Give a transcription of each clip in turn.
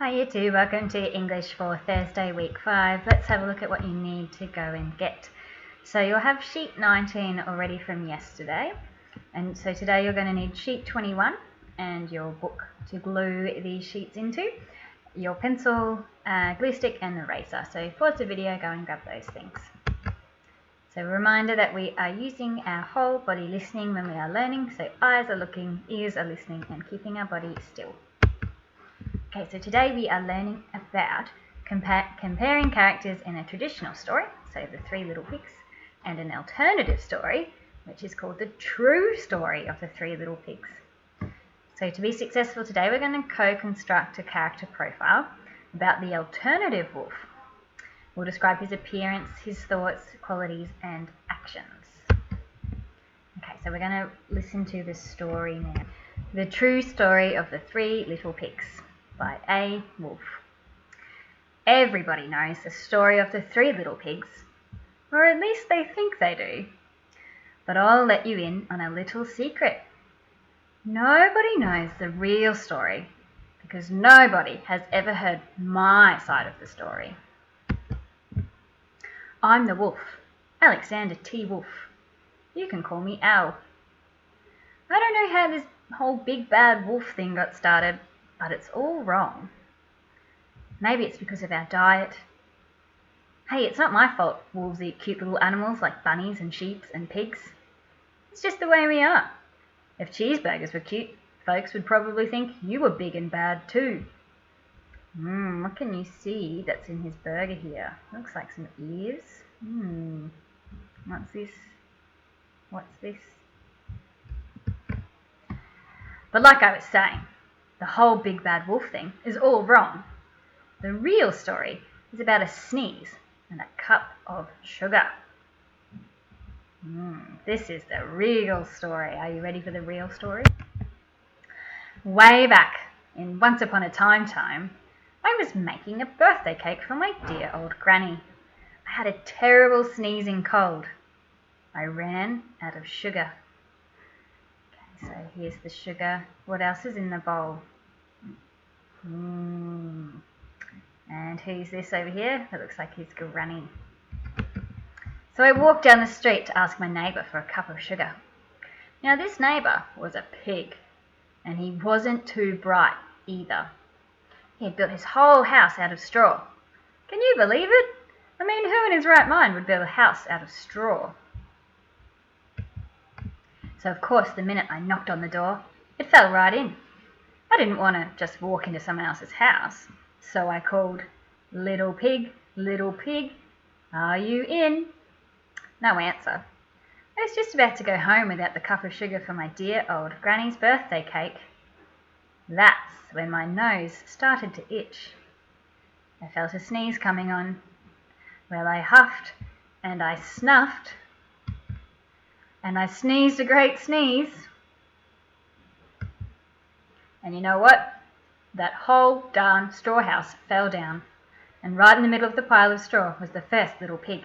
Hi YouTube, welcome to English for Thursday week 5. Let's have a look at what you need to go and get. So you'll have sheet 19 already from yesterday, and so today you're going to need sheet 21 and your book to glue these sheets into, your pencil, glue stick and eraser. So pause the video, go and grab those things. So a reminder that we are using our whole body listening when we are learning, so eyes are looking, ears are listening and keeping our body still. Okay, so today we are learning about comparing characters in a traditional story, so the Three Little Pigs, and an alternative story, which is called the true story of the Three Little Pigs. So to be successful today, we're going to co-construct a character profile about the alternative wolf. We'll describe his appearance, his thoughts, qualities, and actions. Okay, so we're going to listen to the story now. The true story of the Three Little Pigs, by A. Wolf. Everybody knows the story of the Three Little Pigs, or at least they think they do. But I'll let you in on a little secret. Nobody knows the real story, because nobody has ever heard my side of the story. I'm the wolf, Alexander T. Wolf. You can call me Al. I don't know how this whole big bad wolf thing got started, but it's all wrong. Maybe it's because of our diet. Hey, it's not my fault wolves eat cute little animals like bunnies and sheep and pigs. It's just the way we are. If cheeseburgers were cute, folks would probably think you were big and bad too. What can you see that's in his burger here? Looks like some ears. What's this? What's this? But like I was saying, the whole big bad wolf thing is all wrong. The real story is about a sneeze and a cup of sugar. This is the real story. Are you ready for the real story? Way back in Once Upon a Time, I was making a birthday cake for my dear old granny. I had a terrible sneezing cold. I ran out of sugar. Okay, so here's the sugar. What else is in the bowl? And who's this over here? That looks like his granny. So I walked down the street to ask my neighbour for a cup of sugar. Now this neighbour was a pig, and he wasn't too bright either. He had built his whole house out of straw. Can you believe it? I mean, who in his right mind would build a house out of straw? So of course, the minute I knocked on the door, it fell right in. I didn't want to just walk into someone else's house, so I called, little pig, are you in? No answer. I was just about to go home without the cup of sugar for my dear old granny's birthday cake. That's when my nose started to itch. I felt a sneeze coming on. Well, I huffed and I snuffed and I sneezed a great sneeze. And you know what? That whole darn straw house fell down, and right in the middle of the pile of straw was the first little pig,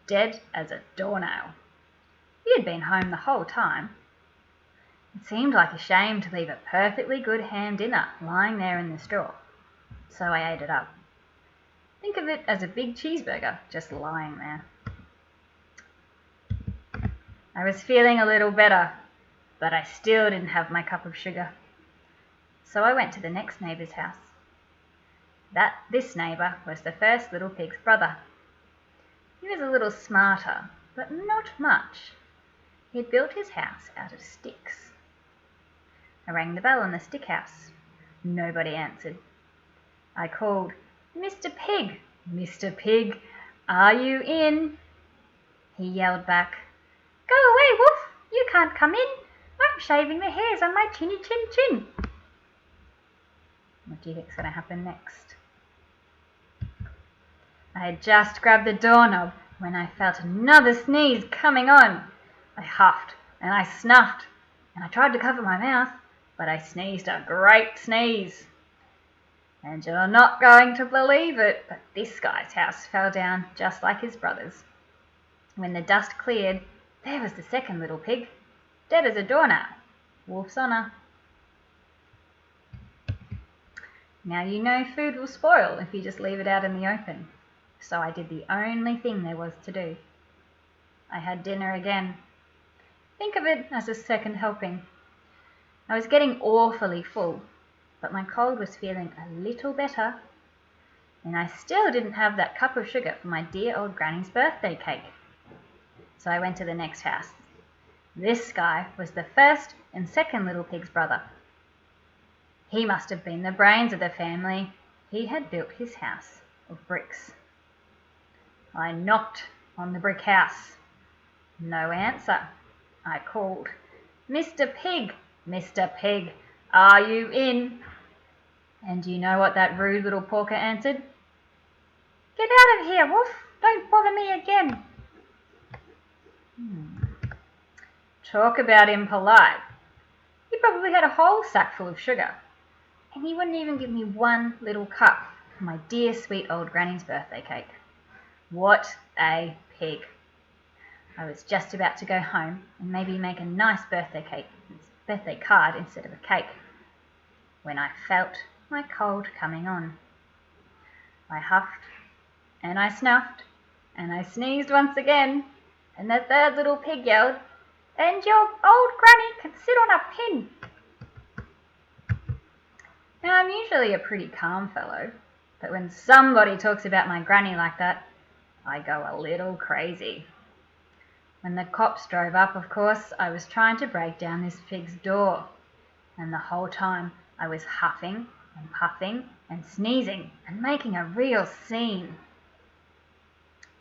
dead as a doornail. He had been home the whole time. It seemed like a shame to leave a perfectly good ham dinner lying there in the straw, so I ate it up. Think of it as a big cheeseburger just lying there. I was feeling a little better, but I still didn't have my cup of sugar. So I went to the next neighbour's house. This neighbour was the first little pig's brother. He was a little smarter, but not much. He had built his house out of sticks. I rang the bell on the stick house. Nobody answered. I called, Mr. Pig, are you in? He yelled back, Go away, wolf, you can't come in. I'm shaving the hairs on my chinny chin. What do you think's going to happen next? I had just grabbed the doorknob when I felt another sneeze coming on. I huffed and I snuffed and I tried to cover my mouth, but I sneezed a great sneeze. And you're not going to believe it, but this guy's house fell down just like his brother's. When the dust cleared, there was the second little pig, dead as a doornail. Wolf's honour. Now you know food will spoil if you just leave it out in the open. So I did the only thing there was to do. I had dinner again. Think of it as a second helping. I was getting awfully full, but my cold was feeling a little better, and I still didn't have that cup of sugar for my dear old granny's birthday cake. So I went to the next house. This guy was the first and second little pig's brother. He must have been the brains of the family. He had built his house of bricks. I knocked on the brick house. No answer. I called, "Mr. Pig, Mr. Pig, are you in?" And do you know what that rude little porker answered? "Get out of here, Wolf! Don't bother me again." Talk about impolite. He probably had a whole sack full of sugar, and he wouldn't even give me one little cup for my dear sweet old granny's birthday cake. What a pig. I was just about to go home and maybe make a nice birthday card instead of a cake, when I felt my cold coming on. I huffed, and I snuffed, and I sneezed once again, and the third little pig yelled, "And your old granny can sit on a pin." Now, I'm usually a pretty calm fellow, but when somebody talks about my granny like that, I go a little crazy. When the cops drove up, of course, I was trying to break down this pig's door, and the whole time I was huffing and puffing and sneezing and making a real scene.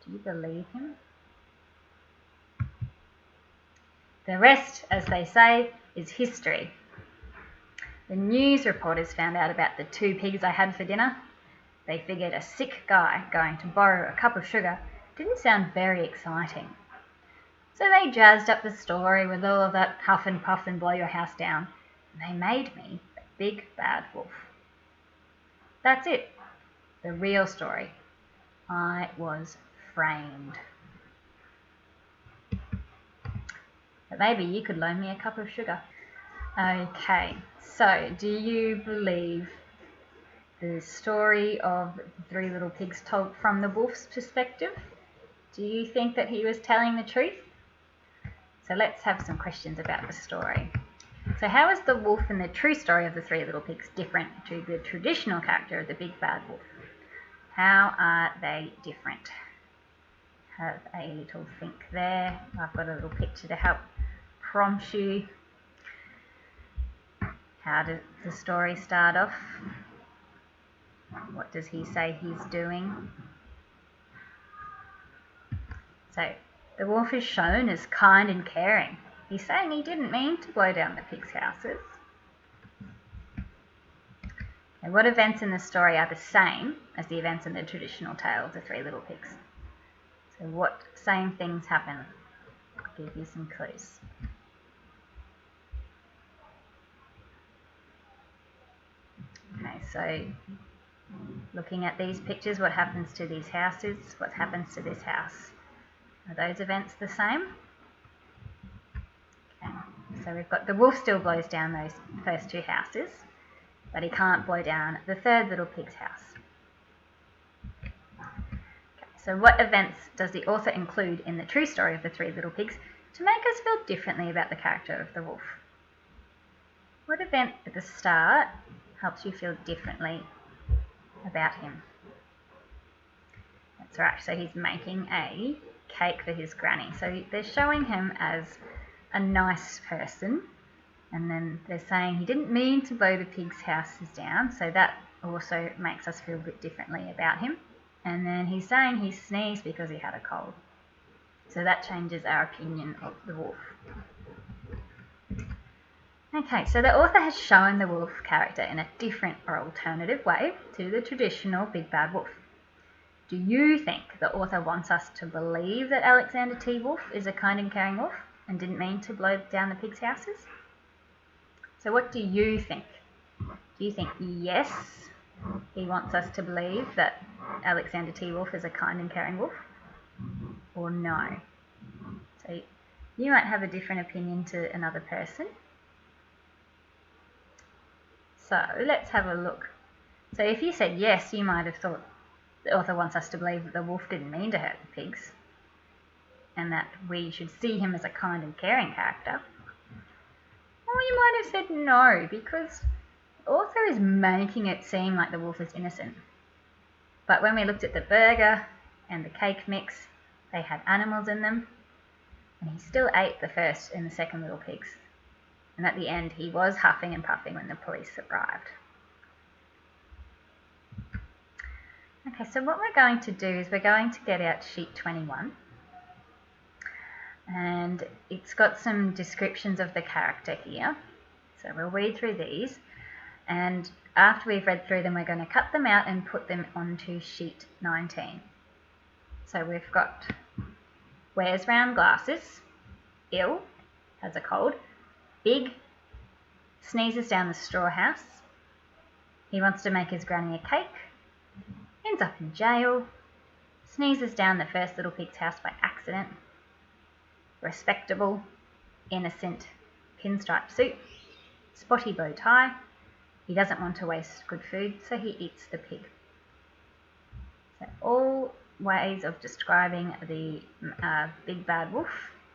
Do you believe him? The rest, as they say, is history. The news reporters found out about the 2 pigs I had for dinner. They figured a sick guy going to borrow a cup of sugar didn't sound very exciting. So they jazzed up the story with all of that huff and puff and blow your house down, and they made me the big bad wolf. That's it. The real story. I was framed. But maybe you could loan me a cup of sugar. Okay, so do you believe the story of the 3 little pigs told from the wolf's perspective? Do you think that he was telling the truth? So let's have some questions about the story. So how is the wolf in the true story of the 3 little pigs different to the traditional character of the big bad wolf? How are they different? Have a little think there. I've got a little picture to help prompt you. How does the story start off? What does he say he's doing? So the wolf is shown as kind and caring. He's saying he didn't mean to blow down the pigs' houses. And what events in the story are the same as the events in the traditional tale of the 3 little pigs? So what same things happen? I'll give you some clues. Okay, so looking at these pictures, what happens to these houses? What happens to this house? Are those events the same? Okay, so we've got the wolf still blows down those first 2 houses, but he can't blow down the 3rd little pig's house. Okay, so what events does the author include in the true story of the 3 little pigs to make us feel differently about the character of the wolf? What event at the start helps you feel differently about him? That's right, so he's making a cake for his granny. So they're showing him as a nice person, and then they're saying he didn't mean to blow the pigs' houses down, so that also makes us feel a bit differently about him. And then he's saying he sneezed because he had a cold. So that changes our opinion of the wolf. Okay, so the author has shown the wolf character in a different or alternative way to the traditional big bad wolf. Do you think the author wants us to believe that Alexander T. Wolfe is a kind and caring wolf and didn't mean to blow down the pigs' houses? So what do you think? Do you think yes, he wants us to believe that Alexander T. Wolfe is a kind and caring wolf? Or no? So you might have a different opinion to another person. So let's have a look So if you said yes, you might have thought the author wants us to believe that the wolf didn't mean to hurt the pigs and that we should see him as a kind and caring character. Or you might have said no, because the author is making it seem like the wolf is innocent. But when we looked at the burger and the cake mix, they had animals in them, and he still ate the first and the second little pigs. And at the end, he was huffing and puffing when the police arrived. Okay, so what we're going to do is we're going to get out sheet 21. And it's got some descriptions of the character here. So we'll read through these. And after we've read through them, we're going to cut them out and put them onto sheet 19. So we've got wears round glasses, ill, has a cold, big, sneezes down the straw house, he wants to make his granny a cake, ends up in jail, sneezes down the first little pig's house by accident, respectable, innocent, pinstripe suit, spotty bow tie, he doesn't want to waste good food, so he eats the pig. So all ways of describing the big bad wolf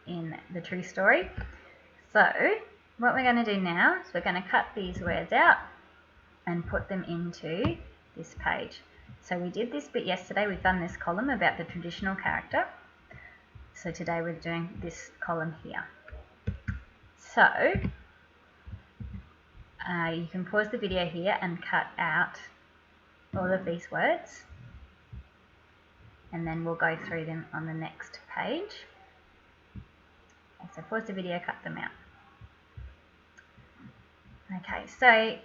in the true story. So what we're going to do now is we're going to cut these words out and put them into this page. So we did this bit yesterday, we've done this column about the traditional character. So today we're doing this column here. So you can pause the video here and cut out all of these words, and then we'll go through them on the next page. Okay, so pause the video, cut them out. Okay, so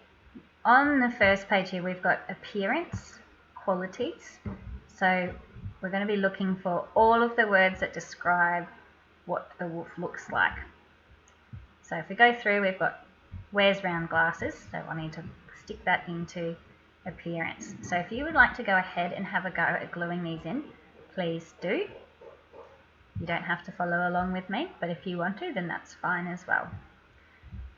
on the first page here we've got appearance, qualities. So we're going to be looking for all of the words that describe what the wolf looks like. So if we go through, we've got wears round glasses, so I need to stick that into appearance. So if you would like to go ahead and have a go at gluing these in, please do. You don't have to follow along with me, but if you want to, then that's fine as well.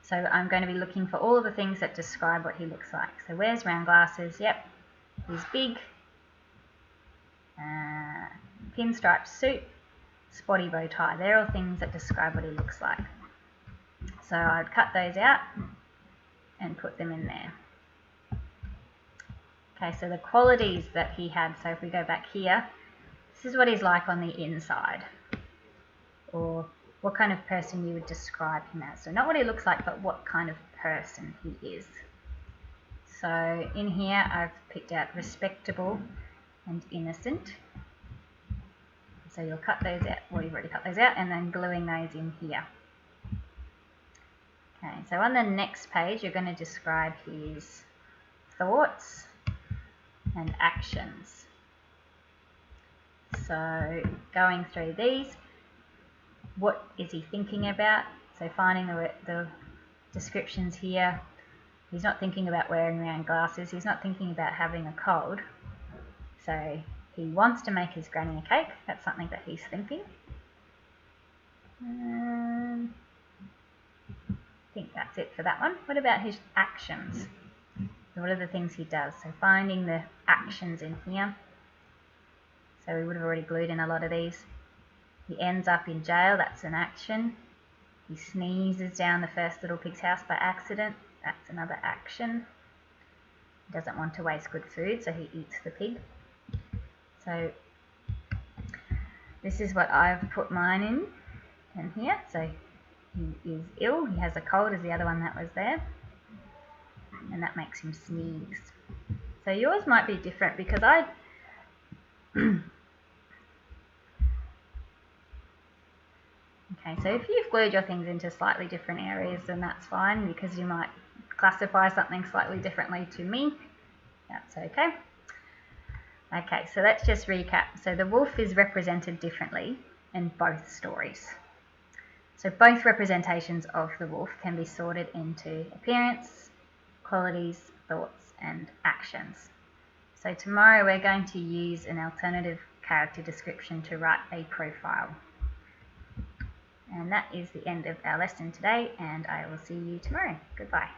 So I'm going to be looking for all of the things that describe what he looks like. So wears round glasses, yep, he's big, pinstripe suit, spotty bow tie. They're all things that describe what he looks like. So I'd cut those out and put them in there. Okay, so the qualities that he had, so if we go back here, this is what he's like on the inside, or what kind of person you would describe him as. So not what he looks like, but what kind of person he is. So in here I've picked out respectable and innocent. So you'll cut those out, well you've already cut those out, and then gluing those in here. Okay, so on the next page you're going to describe his thoughts and actions. So going through these, what is he thinking about? So finding the descriptions here. He's not thinking about wearing round glasses, he's not thinking about having a cold. So he wants to make his granny a cake, that's something that he's thinking. I think that's it for that one. What about his actions? So what are the things he does? So finding the actions in here. So we would have already glued in a lot of these. He ends up in jail, that's an action. He sneezes down the first little pig's house by accident, that's another action. He doesn't want to waste good food, so he eats the pig. So this is what I've put mine in here. So he is ill, he has a cold as the other one that was there, and that makes him sneeze. So yours might be different because I okay, so if you've glued your things into slightly different areas, then that's fine, because you might classify something slightly differently to me. That's okay. Okay, so let's just recap. So the wolf is represented differently in both stories. So both representations of the wolf can be sorted into appearance, qualities, thoughts, and actions. So tomorrow we're going to use an alternative character description to write a profile. And that is the end of our lesson today, and I will see you tomorrow. Goodbye.